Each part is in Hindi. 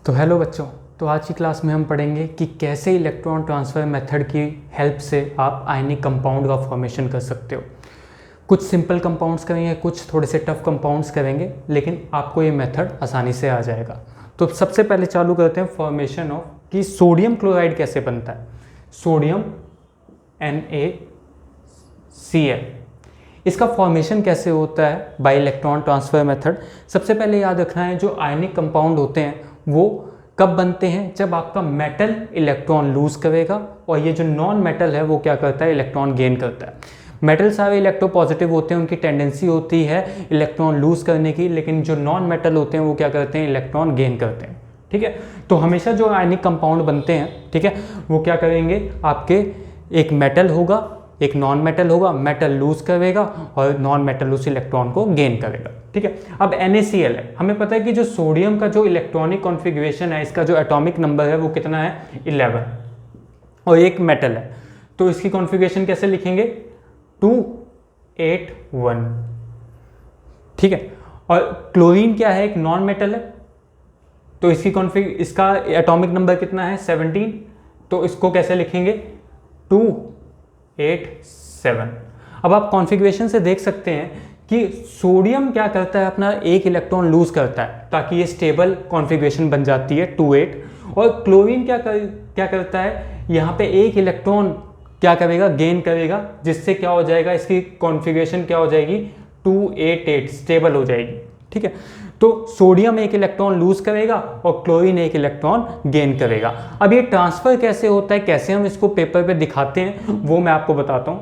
तो हेलो बच्चों, तो आज की क्लास में हम पढ़ेंगे कि कैसे इलेक्ट्रॉन ट्रांसफ़र मेथड की हेल्प से आप आयनिक कंपाउंड का फॉर्मेशन कर सकते हो। कुछ सिंपल कंपाउंड्स करेंगे, कुछ थोड़े से टफ कंपाउंड्स करेंगे, लेकिन आपको ये मेथड आसानी से आ जाएगा। तो सबसे पहले चालू करते हैं फॉर्मेशन ऑफ कि सोडियम क्लोराइड कैसे बनता है। सोडियम NaCl, इसका फॉर्मेशन कैसे होता है बाय इलेक्ट्रॉन ट्रांसफ़र मेथड। सबसे पहले याद रखना है जो आयनिक कंपाउंड होते हैं वो कब बनते हैं, जब आपका मेटल इलेक्ट्रॉन लूज करेगा और ये जो नॉन मेटल है वो क्या करता है, इलेक्ट्रॉन गेन करता है। मेटल सारे इलेक्ट्रोपॉजिटिव होते हैं, उनकी टेंडेंसी होती है इलेक्ट्रॉन लूज करने की, लेकिन जो नॉन मेटल होते हैं वो क्या करते हैं, इलेक्ट्रॉन गेन करते हैं। ठीक है, तो हमेशा जो आयनिक कंपाउंड बनते हैं, ठीक है, वो क्या करेंगे, आपके एक मेटल होगा, एक नॉन मेटल होगा, मेटल लूज करेगा और नॉन मेटल उस इलेक्ट्रॉन को गेन करेगा। ठीक है, अब NaCl है, हमें पता है कि जो सोडियम का जो इलेक्ट्रॉनिक कॉन्फ़िगरेशन है, इसका जो एटॉमिक नंबर है वो कितना है, 11, और एक मेटल है, तो इसकी कॉन्फ़िगरेशन कैसे लिखेंगे, 281। ठीक है, और क्लोरीन क्या है, एक नॉन मेटल है, तो इसका एटॉमिक नंबर कितना है, 17, तो इसको कैसे लिखेंगे, 287। अब आप कॉन्फ़िगरेशन से देख सकते हैं कि सोडियम क्या करता है, अपना एक इलेक्ट्रॉन लूज करता है ताकि ये स्टेबल कॉन्फ़िगरेशन बन जाती है 28, और क्लोरीन क्या करता है, यहाँ पे एक इलेक्ट्रॉन क्या करेगा, गेन करेगा, जिससे क्या हो जाएगा, इसकी कॉन्फ़िगरेशन क्या हो जाएगी, 288 स्टेबल हो जाएगी। ठीक है, तो सोडियम एक इलेक्ट्रॉन लूज करेगा और क्लोरीन एक इलेक्ट्रॉन गेन करेगा। अब ये ट्रांसफर कैसे होता है, कैसे हम इसको पेपर पे दिखाते हैं, वो मैं आपको बताता हूं।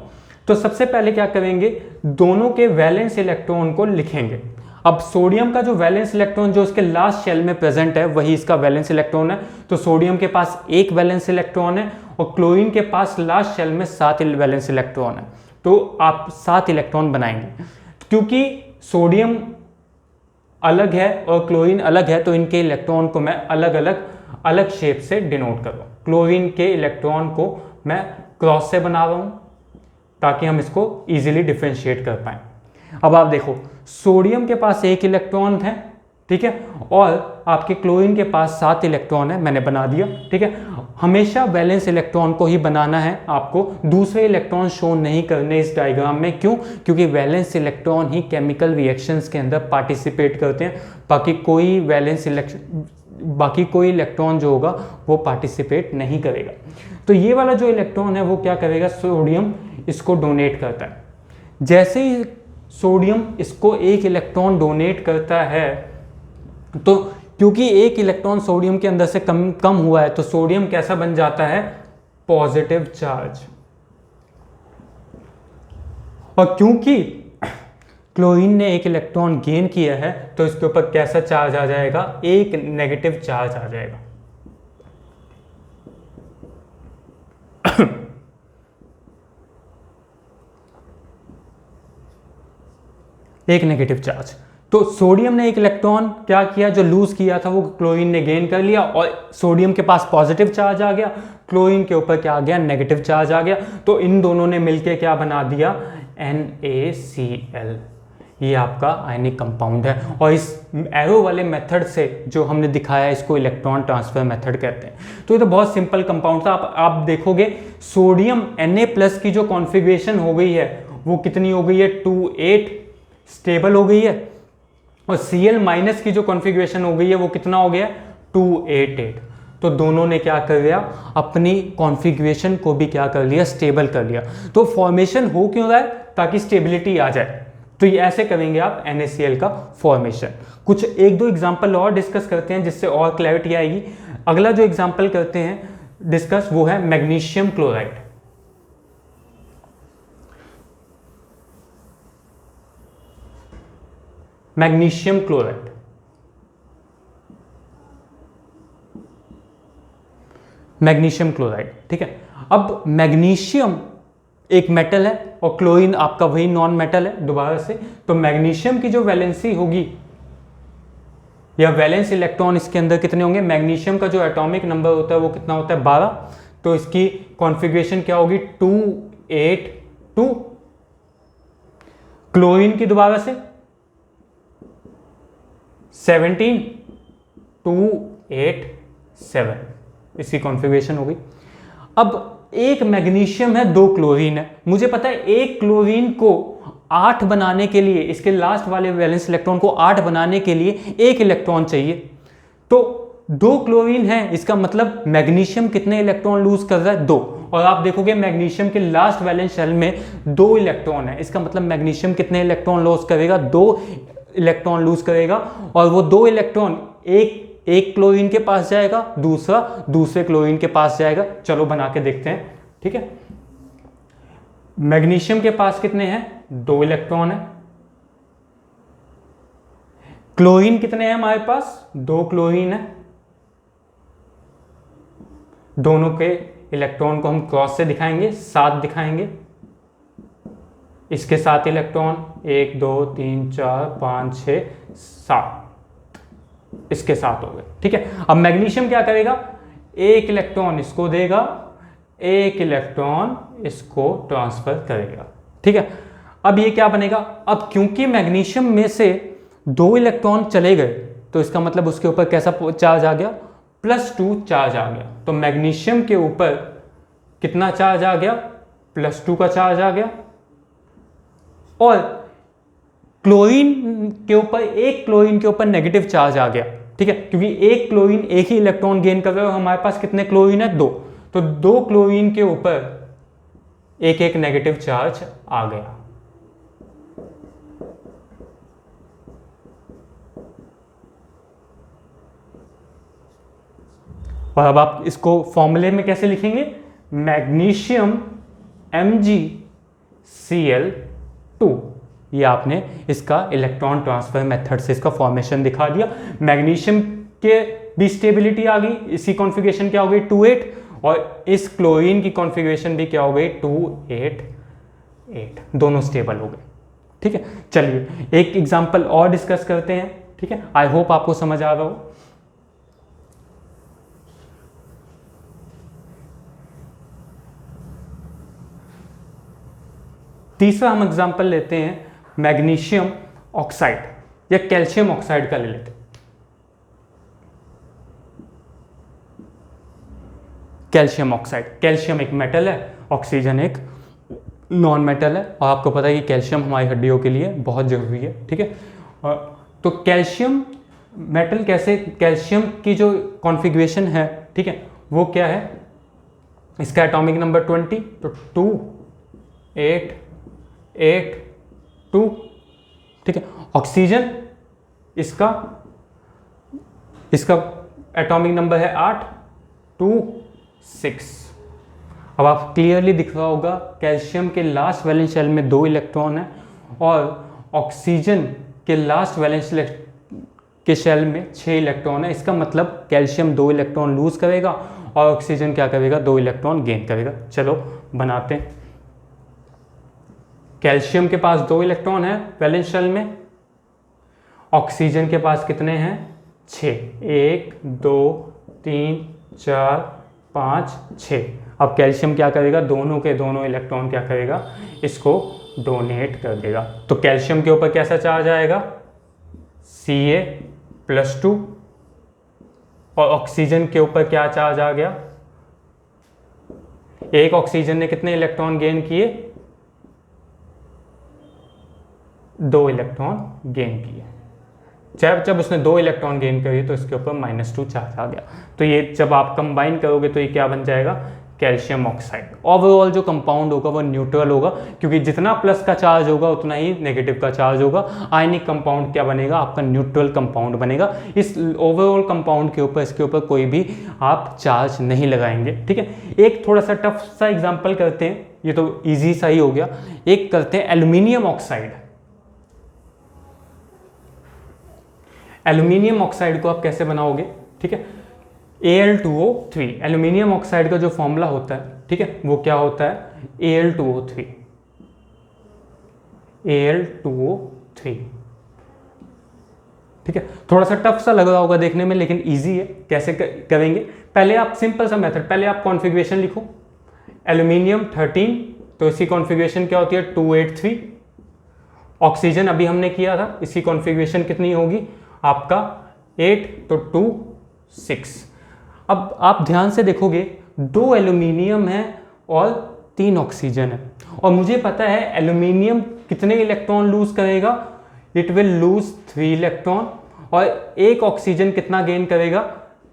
तो सबसे पहले क्या करेंगे, दोनों के वैलेंस इलेक्ट्रॉन को लिखेंगे। अब सोडियम का जो वैलेंस इलेक्ट्रॉन जो इसके लास्ट शेल में प्रेजेंट है वही इसका वैलेंस इलेक्ट्रॉन है, तो सोडियम के पास एक वैलेंस इलेक्ट्रॉन है और क्लोरीन के पास लास्ट शेल में 7 वैलेंस इलेक्ट्रॉन है, तो आप 7 इलेक्ट्रॉन बनाएंगे। क्योंकि सोडियम अलग है और क्लोरीन अलग है, तो इनके इलेक्ट्रॉन को मैं अलग शेप से डिनोट कर रहा हूँ। क्लोरीन के इलेक्ट्रॉन को मैं क्रॉस से बना रहा हूँ ताकि हम इसको इजीली डिफरेंशिएट कर पाएं। अब आप देखो, सोडियम के पास एक इलेक्ट्रॉन है, ठीक है, और आपके क्लोरीन के पास 7 इलेक्ट्रॉन है, मैंने बना दिया। ठीक है, हमेशा वैलेंस इलेक्ट्रॉन को ही बनाना है आपको, दूसरे इलेक्ट्रॉन शो नहीं करने इस डायग्राम में। क्यों? क्योंकि वैलेंस इलेक्ट्रॉन ही केमिकल रिएक्शंस के अंदर पार्टिसिपेट करते हैं, बाकी कोई इलेक्ट्रॉन जो होगा वो पार्टिसिपेट नहीं करेगा। तो ये वाला जो इलेक्ट्रॉन है वो क्या करेगा, सोडियम इसको डोनेट करता है। जैसे ही सोडियम इसको एक इलेक्ट्रॉन डोनेट करता है, तो क्योंकि एक इलेक्ट्रॉन सोडियम के अंदर से कम हुआ है, तो सोडियम कैसा बन जाता है, पॉजिटिव चार्ज। और क्योंकि क्लोरीन ने एक इलेक्ट्रॉन गेन किया है, तो इसके ऊपर कैसा चार्ज आ जाएगा, एक नेगेटिव चार्ज आ जाएगा। एक नेगेटिव चार्ज। तो सोडियम ने एक इलेक्ट्रॉन क्या किया, जो लूज किया था वो क्लोरीन ने गेन कर लिया, और सोडियम के पास पॉजिटिव चार्ज आ गया, क्लोरीन के ऊपर क्या आ गया, नेगेटिव चार्ज आ गया। तो इन दोनों ने मिलकर क्या बना दिया, NaCl। ये आपका आयनिक कंपाउंड है, और इस एरो वाले मेथड से जो हमने दिखाया है इसको इलेक्ट्रॉन ट्रांसफर मेथड कहते हैं। तो ये तो बहुत सिंपल कंपाउंड था। आप देखोगे सोडियम Na+ की जो कॉन्फ़िगरेशन हो गई है वो कितनी हो गई है, 28 स्टेबल हो गई है, और Cl- की जो कॉन्फ़िगरेशन हो गई है वो कितना हो गया, 288। तो दोनों ने क्या कर लिया, अपनी कॉन्फ़िगरेशन को भी क्या कर लिया, स्टेबल कर लिया। तो फॉर्मेशन हो क्यों रहा है, ताकि स्टेबिलिटी आ जाए। तो ये ऐसे करेंगे आप NaCl का फॉर्मेशन। कुछ एक दो एग्जांपल और डिस्कस करते हैं जिससे और क्लैरिटी आएगी। अगला जो एग्जांपल करते हैं डिस्कस वो है magnesium chloride. Magnesium chloride, magnesium chloride, ठीक है। अब मैग्नीशियम एक मेटल है और क्लोरीन आपका वही नॉन मेटल है दोबारा से, तो मैग्नीशियम की जो वैलेंसी होगी या वैलेंस इलेक्ट्रॉन इसके अंदर कितने होंगे, मैग्नीशियम का जो एटॉमिक नंबर होता है वो कितना होता है, 12। तो इसकी कॉन्फ़िगरेशन क्या होगी, 282। क्लोरीन की दोबारा से 17, 8 7, इसकी कॉन्फ़िगरेशन हो गई। अब एक मैग्नीशियम है, 2 क्लोरीन है। मुझे पता है एक क्लोरीन को 8 बनाने के लिए, इसके लास्ट वाले वैलेंस इलेक्ट्रॉन को 8 बनाने के लिए 1 इलेक्ट्रॉन चाहिए। तो 2 क्लोरीन है, इसका मतलब मैग्नीशियम कितने इलेक्ट्रॉन लूज कर रहा है? 2। और आप देखोगे मैग्नीशियम के लास्ट वैलेंस शेल में 2 इलेक्ट्रॉन है, इसका मतलब मैग्नीशियम कितने इलेक्ट्रॉन लॉस करेगा? 2 इलेक्ट्रॉन लूज करेगा। और वो 2 इलेक्ट्रॉन एक क्लोरीन के पास जाएगा, दूसरा दूसरे क्लोरीन के पास जाएगा। चलो बना के देखते हैं, ठीक है। मैग्नीशियम के पास कितने हैं? 2 इलेक्ट्रॉन है। क्लोरीन कितने हैं हमारे पास? 2 क्लोरीन है। दोनों के इलेक्ट्रॉन को हम क्रॉस से दिखाएंगे, 7 दिखाएंगे। इसके 7 इलेक्ट्रॉन, 1 2 3 4 5 6 7, इसके 7 हो गए, ठीक है। अब मैग्नीशियम क्या करेगा? 1 इलेक्ट्रॉन इसको देगा, 1 इलेक्ट्रॉन इसको ट्रांसफर करेगा, ठीक है। अब ये क्या बनेगा? अब क्योंकि मैग्नीशियम में से 2 इलेक्ट्रॉन चले गए, तो इसका मतलब उसके ऊपर कैसा चार्ज आ गया? +2 चार्ज आ गया। तो मैग्नीशियम के ऊपर कितना चार्ज आ गया? +2 का चार्ज आ गया। और क्लोरीन के ऊपर, एक क्लोरीन के ऊपर नेगेटिव चार्ज आ गया, ठीक है, क्योंकि एक क्लोरीन एक ही इलेक्ट्रॉन गेन कर रहा है। हमारे पास कितने क्लोरीन है? 2। तो 2 क्लोरीन के ऊपर एक एक नेगेटिव चार्ज आ गया। और अब आप इसको फॉर्मूले में कैसे लिखेंगे? Magnesium MgCl2। ये आपने इसका इलेक्ट्रॉन ट्रांसफर मेथड से इसका फॉर्मेशन दिखा दिया। मैग्नीशियम के भी स्टेबिलिटी आ गई, इसकी कॉन्फ़िगरेशन क्या हो गई? 2 8। और इस क्लोरीन की कॉन्फ़िगरेशन भी क्या हो गई? 2 8 8, दोनों स्टेबल हो गए, ठीक है। चलिए एक एग्जांपल और डिस्कस करते हैं, ठीक है। आई होप आपको समझ आ रहा हो। तीसरा हम एग्जांपल लेते हैं मैग्नीशियम ऑक्साइड या कैल्शियम ऑक्साइड का ले लेते हैं। कैल्शियम ऑक्साइड, कैल्शियम एक मेटल है, ऑक्सीजन एक नॉन मेटल है। और आपको पता है कि कैल्शियम हमारी हड्डियों के लिए बहुत जरूरी है, ठीक है। तो कैल्शियम मेटल कैसे, कैल्शियम की जो कॉन्फ़िगरेशन है, ठीक है, वो क्या है? इसका एटॉमिक नंबर 20, तो 2 8 8 2, ठीक है। ऑक्सीजन इसका एटॉमिक नंबर है 8 2 6। अब आप क्लियरली दिख रहा होगा कैल्शियम के लास्ट वैलेंस शेल में 2 इलेक्ट्रॉन है और ऑक्सीजन के लास्ट वैलेंस के शेल में 6 इलेक्ट्रॉन है। इसका मतलब कैल्शियम 2 इलेक्ट्रॉन लूज करेगा और ऑक्सीजन क्या करेगा? 2 इलेक्ट्रॉन गेन करेगा। चलो बनाते हैं। कैल्शियम के पास 2 इलेक्ट्रॉन है वैलेंस शेल में, ऑक्सीजन के पास कितने हैं? 6, 1 2 3 4 5 6। अब कैल्शियम क्या करेगा? दोनों के दोनों इलेक्ट्रॉन क्या करेगा? इसको डोनेट कर देगा। तो कैल्शियम के ऊपर कैसा चार्ज आएगा? Ca+2। और ऑक्सीजन के ऊपर क्या चार्ज आ गया? एक ऑक्सीजन ने कितने इलेक्ट्रॉन गेन किए? 2 इलेक्ट्रॉन गेन किए। जब उसने 2 इलेक्ट्रॉन गेन करी तो इसके ऊपर -2 चार्ज आ गया। तो ये जब आप कंबाइन करोगे तो ये क्या बन जाएगा? Calcium oxide. ओवरऑल जो कंपाउंड होगा वो न्यूट्रल होगा, क्योंकि जितना प्लस का चार्ज होगा उतना ही नेगेटिव का चार्ज होगा। आयनिक कंपाउंड क्या बनेगा? आपका न्यूट्रल कंपाउंड बनेगा। इस ओवरऑल कंपाउंड के ऊपर, इसके ऊपर कोई भी आप चार्ज नहीं लगाएंगे, ठीक है। एक थोड़ा सा टफ सा एग्जाम्पल करते हैं, ये तो ईजी सा ही हो गया। एक करते हैं एल्यूमिनियम ऑक्साइड। एल्यूमिनियम ऑक्साइड को आप कैसे बनाओगे? ठीक है, Al2O3 एल्यूमिनियम ऑक्साइड का जो फॉर्मूला होता है, ठीक है, वो क्या होता है? Al2O3 Al2O3, ठीक है। थोड़ा सा टफ सा लग रहा होगा देखने में, लेकिन इजी है। कैसे करेंगे? पहले आप सिंपल सा मेथड, पहले आप कॉन्फ़िगरेशन लिखो। एल्यूमिनियम 13, तो इसकी कॉन्फ़िगरेशन क्या होती है? 283। ऑक्सीजन अभी हमने किया था, इसकी कॉन्फ़िगरेशन कितनी होगी आपका? 8, तो 2 6। अब आप ध्यान से देखोगे 2 एल्यूमिनियम है और 3 ऑक्सीजन है, और मुझे पता है एल्यूमिनियम कितने इलेक्ट्रॉन लूज करेगा, इट विल लूज 3 इलेक्ट्रॉन, और एक ऑक्सीजन कितना गेन करेगा,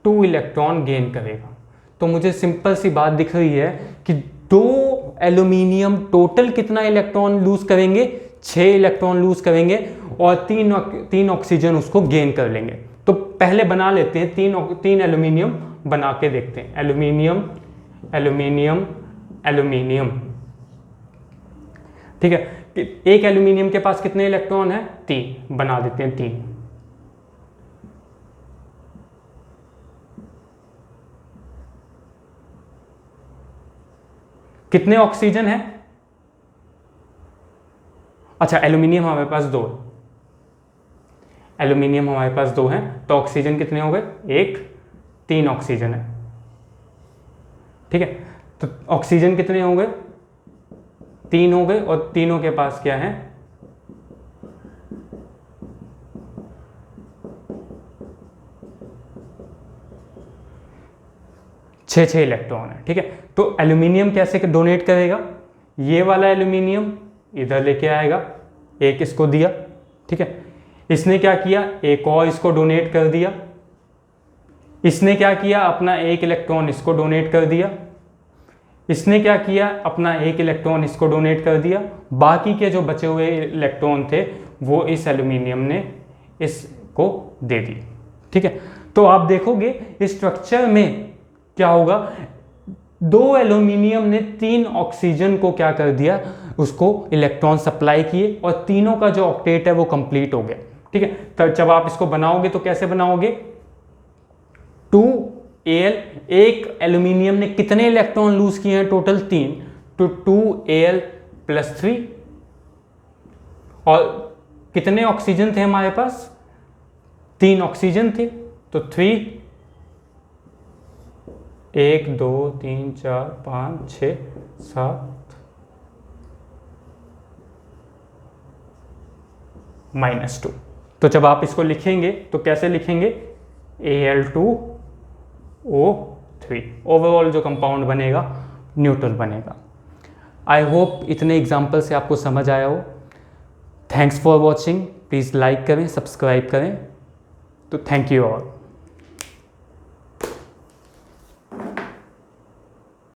2 इलेक्ट्रॉन गेन करेगा। तो मुझे सिंपल सी बात दिख रही है कि 2 एल्यूमिनियम टोटल कितना इलेक्ट्रॉन लूज करेंगे, 6 इलेक्ट्रॉन लूज करेंगे, और 3 ऑक्सीजन उसको गेन कर लेंगे। तो पहले बना लेते हैं 3 एल्यूमिनियम बना के देखते हैं। एल्यूमिनियम, एल्यूमिनियम, एल्यूमिनियम, ठीक है। एक एल्यूमिनियम के पास कितने इलेक्ट्रॉन है, 3, बना देते हैं 3। कितने ऑक्सीजन है, अच्छा एल्यूमिनियम हमारे पास 2, एल्यूमिनियम हमारे पास 2 है, तो ऑक्सीजन कितने हो गए, 1, 3 ऑक्सीजन है, ठीक है। तो ऑक्सीजन कितने हो गए, 3 हो गए, और तीनों के पास क्या है, 6 इलेक्ट्रॉन है, ठीक है। तो एल्यूमिनियम कैसे डोनेट करेगा, ये वाला एल्यूमिनियम इधर लेके आएगा, एक इसको दिया, ठीक है। इसने क्या किया, एक और इसको डोनेट कर दिया, इसने क्या किया, अपना 1 इलेक्ट्रॉन इसको डोनेट कर दिया, इसने क्या किया, अपना 1 इलेक्ट्रॉन इसको डोनेट कर दिया, बाकी के जो बचे हुए इलेक्ट्रॉन थे वो इस एल्यूमिनियम ने इसको दे दिए, ठीक है। तो आप देखोगे इस स्ट्रक्चर में क्या होगा, 2 एल्यूमिनियम ने 3 ऑक्सीजन को क्या कर दिया, उसको इलेक्ट्रॉन सप्लाई किए, और तीनों का जो ऑक्टेट है वो कंप्लीट हो गया, ठीक है। तो जब आप इसको बनाओगे तो कैसे बनाओगे, 2Al, एक एल्यूमिनियम ने कितने इलेक्ट्रॉन लूज किए हैं, टोटल 3, तो 2Al + 3, और कितने ऑक्सीजन थे हमारे पास, 3 ऑक्सीजन थे, तो 3, 1 2 3 4 5 6 7 -2। तो जब आप इसको लिखेंगे तो कैसे लिखेंगे, Al2O3, ओवरऑल जो कंपाउंड बनेगा न्यूट्रल बनेगा। आई होप इतने एग्जाम्पल से आपको समझ आया हो। Thanks for watching, please like करें, सब्सक्राइब करें। तो थैंक यू ऑल।